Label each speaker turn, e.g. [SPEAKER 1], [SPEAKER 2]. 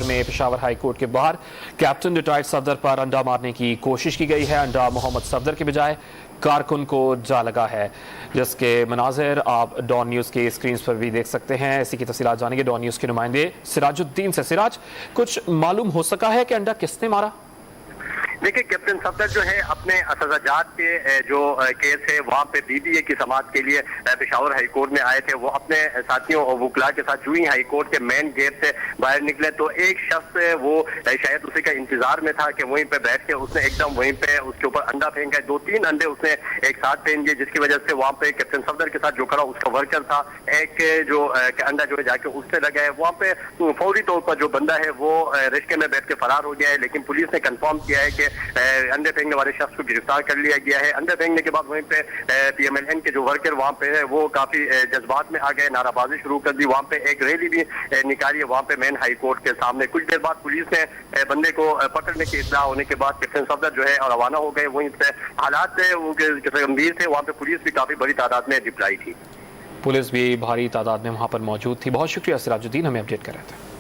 [SPEAKER 1] میں Peshawar high court کے باہر کیپٹن ریٹائرڈ صفدر پر انڈا مارنے کی کوشش کی گئی ہے۔ انڈا محمد صفدر کے بجائے کارکن کو جا لگا ہے، جس کے مناظر آپ ڈان نیوز کے اسکرینز پر بھی دیکھ سکتے ہیں۔ اسی کی تفصیلات جانیں گے ڈان نیوز کے نمائندے سراج الدین سے۔ سراج، کچھ معلوم ہو سکا ہے کہ انڈا کس نے مارا؟
[SPEAKER 2] دیکھیں، کیپٹن صفدر جو ہے اپنے اساتذات کے جو کیس ہے وہاں پہ بی بی اے کی سماعت کے لیے پشاور ہائی کورٹ میں آئے تھے۔ وہ اپنے ساتھیوں اور وکلاء کے ساتھ جو ہی ہائی کورٹ کے مین گیٹ سے باہر نکلے تو ایک شخص وہ شاید اسی کا انتظار میں تھا کہ وہیں پہ بیٹھ کے اس نے ایک دم وہیں پہ اس کے اوپر انڈا پھینکا۔ 2-3 انڈے اس نے ایک ساتھ پھینک دیے، جس کی وجہ سے وہاں پہ کیپٹن صفدر کے ساتھ جو کھڑا اس کا ورکر تھا، ایک جو انڈا جو ہے جا کے اس سے لگا ہے۔ وہاں پہ فوری طور پر جو بندہ ہے وہ رشکے میں بیٹھ کے فرار ہو گیا ہے، لیکن پولیس نے کنفرم کیا ہے کہ انڈے پھینکنے والے شخص کو گرفتار کر لیا گیا ہے۔ انڈے پھینکنے کے بعد وہیں پہ پی ایم ایل این کے جو ورکر وہاں پہ ہے وہ کافی جذبات میں آ گئے، نعرہ بازی شروع کر دی۔ وہاں پہ ایک ریلی بھی نکالی ہے وہاں پہ مین ہائی کورٹ کے سامنے۔ کچھ دیر بعد پولیس نے بندے کو پکڑنے کی اطلاع ہونے کے بعد کیپٹن صفدر جو ہے روانہ ہو گئے۔ وہیں سے حالات گمبھیر تھے، وہاں پہ پولیس بھی کافی بڑی تعداد میں ڈپلائی تھی۔
[SPEAKER 1] پولیس بھی بھاری تعداد میں وہاں پر موجود تھی۔ بہت شکریہ سراج الدین، ہمیں اپڈیٹ کر رہے تھے۔